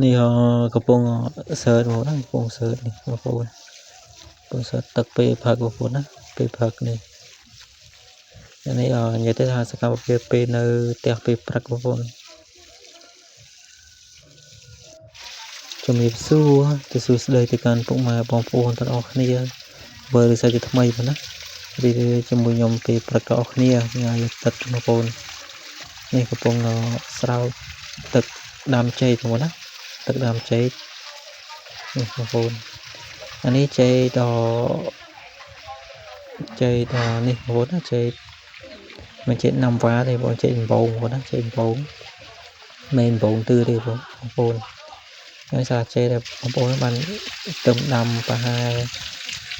នេះកំពុងសើតមកណាកំពុងសើតនេះបងប្អូនកំពុងសើតទឹកពេលផឹកបងប្អូនណាពេលផឹកនេះនេះនិយាយទៅថាសកម្មភាពពេលនៅផ្ទះពេលព្រឹកបងប្អូនជំរាបសួរទៅសួស្តីទៅកាន់ពុកម៉ែបងប្អូនទាំងអស់គ្នាបើឬសាជាថ្មីប៉ុណ្ណារីជាមួយខ្ញុំពេលព្រឹកទាំងអស់គ្នាថ្ងៃទឹកបងប្អូននេះកំពុងស្រោចទឹកដើមចេកបងប្អូនណាទឹកដើមចេកនេះបងប្អូនអានេះចេកនេះបងប្អូនណាចេកមិនចេកណាំវ៉ាទេបងចេកដំបងបងណាចេកដំបងមិនដំបងទឺទេបងប្អូនហើយសារចេកដែលបងប្អូនបានទឹមដាំប្រហែល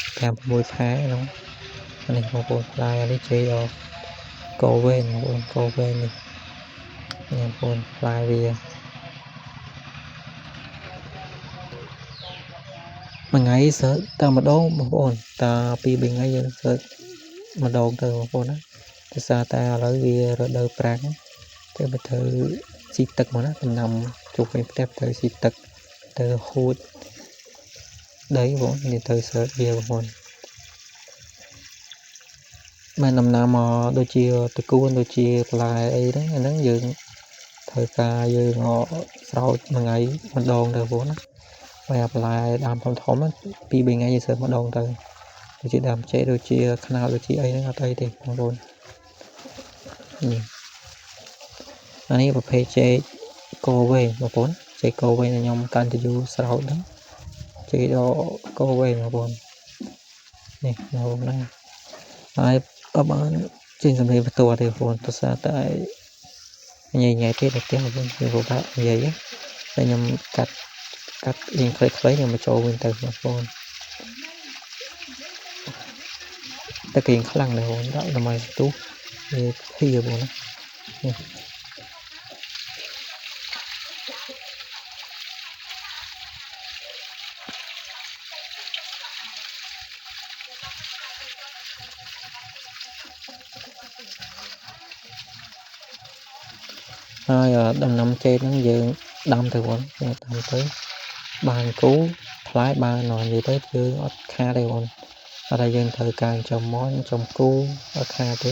5-6 ខែហ្នឹងនេះបងប្អូនផ្លែនេះចេកកោវែងបងប្អូនកោវែងនេះបងប្អូនផ្លែវាមួយថ្ងៃសើចតែម្ដងបងប្អូនតា2-3ថ្ងៃយើងសើចម្ដងទៅបងប្អូនណាដោយសារតែឥឡូវវារដូវប្រាំងតែបើត្រូវស៊ីទឹកមកណាដំណាំជុំវិញផ្ទះត្រូវស៊ីទឹកទៅហួចដីបងនេះទៅសើចវាបងប្អូនមិនដំណាំដូចជាតកួនដូចជាផ្លែអីហ្នឹងអាហ្នឹងយើងត្រូវការយើងស្រោចមួយថ្ងៃម្ដងទៅបងប្អូនណាហើយអាផ្លែដើមធំៗហ្នឹង2-3ថ្ងៃយើងសើចម្ដងទៅដូចជាដើមចេកដូចជាខ្នោសដូចជាអីហ្នឹងអត់អីទេបងប្អូននេះអានេះប្រភេទចេកកោវែងបងប្អូនចេកកោវែងដែលខ្ញុំកាន់ទៅយូរស្រោចហ្នឹងចេកកោវែងបងប្អូននេះបងប្អូនណាហើយបានចេញសម្លេងបន្ទាល់ទេបងប្អូនដោយសារតែញ៉ៃទេតែផ្ទះបងប្អូនវាពិបាកនិយាយតែខ្ញុំកាត់លេងខ្លីៗខ្ញុំមកចូលវិញទៅបងប្អូនតែគេខ្លាំងដែរបងដាក់ដើម្បីស្ទុះវាភីបងណានេះហើយដំណាំចេកហ្នឹងយើងដាំទៅបងដាំទៅបានគូផ្លែបាននិយាយទៅយើងអត់ខាតទេបងអត់តែយើងត្រូវការចំមន់ចំគូអត់ខាតទេ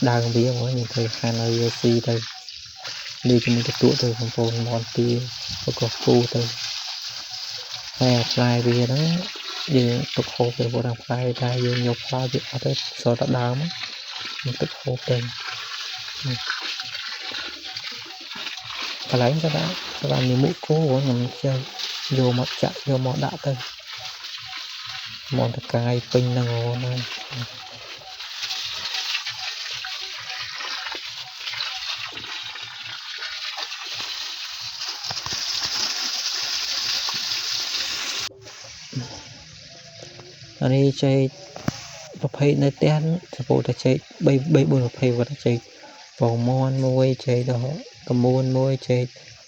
ដើមវាបងយើងត្រូវខានឲ្យវាស៊ីទៅលាយជាមួយទឹកទៅបងប្អូនមន់ទីប្រកបគូទៅហើយផ្លែវាហ្នឹងយើងទុកហូបទៅបងផ្លែតែយើងយកផ្លែវាអត់ទៅសល់តែដើមយើងទុកហូបទៅកន្លែងក៏ដាក់មានមុខគោខ្ញុំចេះយកមកចាក់យកមកដាក់ទៅមកតកាយពេញហ្នឹងអូនហើយអានេះចេកប្រភេទនៅផ្ទះសពោតែចេក3-4ប្រភេទវត្តចេកពងមន់មួយចេកកមួនមួយចេក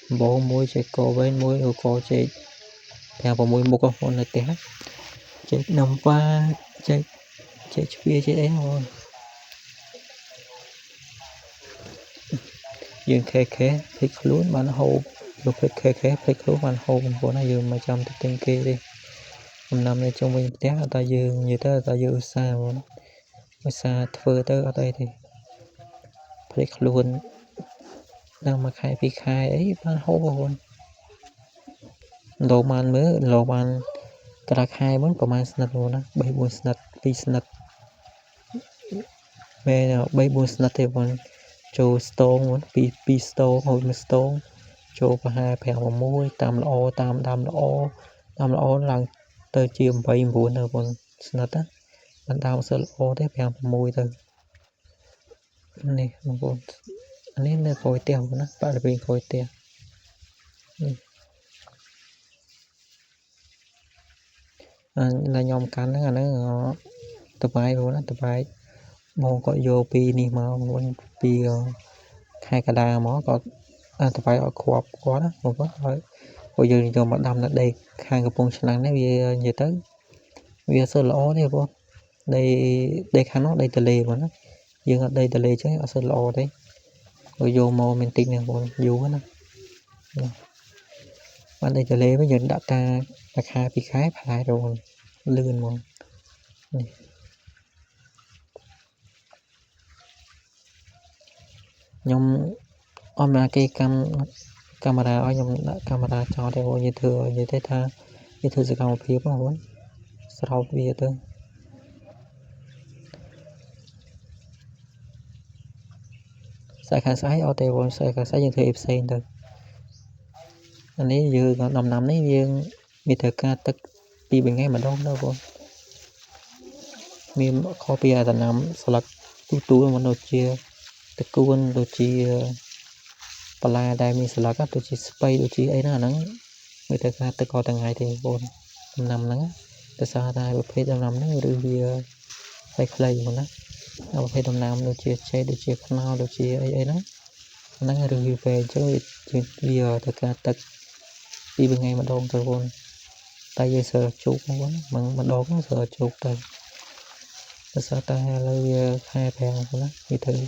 ដំបងមួយចេកកវែងមួយឬក៏ចេក5-6 មុខហ្នឹងនៅផ្ទះចេកណាំវ៉ាចេកជ្វាចេកអីហ្នឹងយើងខេភ្លេចខ្លួនបានហូបយកភ្លេចខេភ្លេចខ្លួនបានហូបបងប្អូនណាយើងមិនចាំទៅទិញគេទេដំណាំនៅជុំវិញផ្ទះតែយើងនិយាយទៅតែយើងឧស្សាហ៍ធ្វើទៅអត់អីទេភ្លេចខ្លួនដល់មួយខែ2ខែអីបានហូបបងប្អូនលោកបានមើលលោកបានកន្លះខែមុនប្រហែលស្និតបងណា3-4ស្និត2ស្និតមែន3-4ស្និតទេបងចូលស្ទង2ស្ទងហូបមួយស្ទងចូលប្រហែល5-6តាមល្អតាមដាំល្អឡើងទៅជា8-9ទៅបងស្និតណាបានដើមសិលល្អទេ5-6ទៅនេះបងប្អូនអានេះនៅក្រោយផ្ទះបងណាបរិវេណក្រោយផ្ទះនេះដែលខ្ញុំកាន់ហ្នឹងអាហ្នឹងតបាយបងណាតបាយបងគាត់យកពីនេះមកបងពីខែកដាមកគាត់តបាយអត់គ្រាប់គាត់ណាបងប្អូនហើយពួកយើងយកមកដាំនៅដីខាងកំពង់ឆ្នាំងនេះវានិយាយទៅវាសើល្អទេបងដីខាងនោះដីទលេបងណាយើងអត់ដីទលេចឹងអត់សើល្អទេយកមកមានតិចណាបងយូរណា bạn đây trở lên với dân đã ta là khai bị khái phải rồi lươn mà nhóm ôm là cái camera ở nhóm camera cho đây như thừa như thế tha như thừa sẽ còn một phía mà muốn sau bia tư sai khai sái ở đây vẫn sai khai sái những thứ ép sen được anh ấy vừa còn năm đấy riêng bị thời ca tất đi bên ngay mà đâu đâu vô mình copy là nằm select tu mà nó chia tất cuốn đồ chia pala đây mình select các đồ chia space đồ chia ấy là nắng người ta ca tất có từng ngày thì vô năm nắng tại sao ta bị phê năm nắng rồi vì phải play mà nóเอาไปดำน้ำดูเชียเชดูเชียข้าวดูเชียไอ้đóนั่งรีวิวvề chơi bây giờ tất cả tất đi bên ngày mà đón tôi luôn tay giờ sợ chụp không quá mà đón nó sợ chụp tay nó sợ tay lấy hai bèo của nó như thế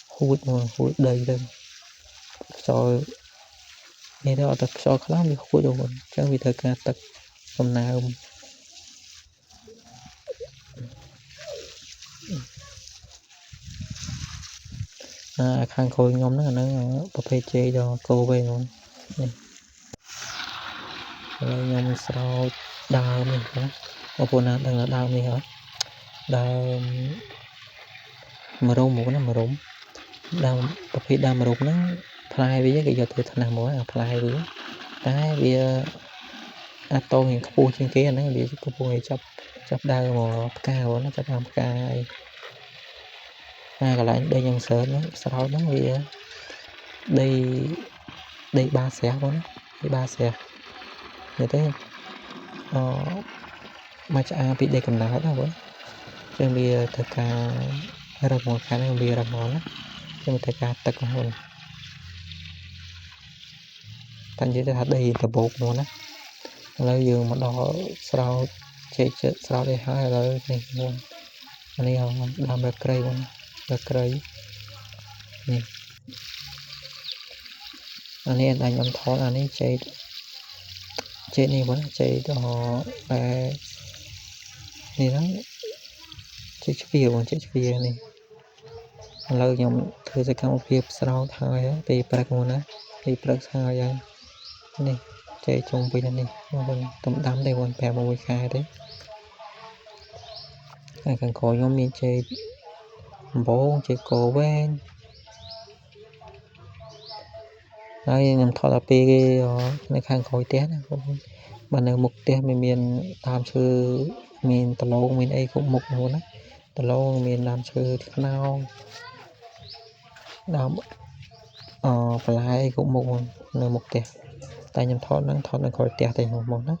hút đầy lên rồi nghe đó tất cho khá bị hút rồi chứ vì tất cả tất hôm nào khang khôi nhóm nó tập phê chơi cho cô về luôn nhóm sau đào mình đó ở phố nào đang là đào mình hả đào mà rôm một nó mà rôm đào tập phê đào mà rôm nó play với cái giờ từ thằng nào mới play với cái bây to hình couple trên kia nó bị couple này chấp đào mà cao nó chấp làm cao còn lại đây nhân sợ nó sau đó vì đây đây 3 xe của nó đây 3 xe như thế mà chả bị đây cầm nào đó vậy cho bây tất cả ra một cái này bây ra món á cho tất cả tất cả hồn thành chỉ là đây là bột luôn á lấy giường mà đó sau chạy sau đây hai rồi này luôn anh ấy không làm được cây luôn được cây nè anh ấy đang nhắm thó anh ấy chạy chạy này vẫn chạy đó này đó chạy phía còn chạy phía này lâu nhầm thưa sẽ có một việc sau thôi á thì bật một á thì bật sao vậy này chạy chung với này tầm đám đây còn bè một khai đấy ai cần có nhóm miền chơi bố chơi cổ ven đây nhầm thọ là pê này khang khói té bạn ở mục té miền làm sư miền tàu lâu miền ấy cũng mục luôn á tàu lâu miền làm sư nào đào phải cũng mục nơi mục té tay nhầm thọ nó khỏi té thành một món đó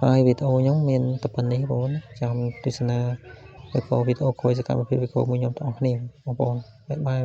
hai video nhóm miền tập bản này bốn trong Tisana video coi sẽ cảm ơn video của nhóm tổng niềm một bye bye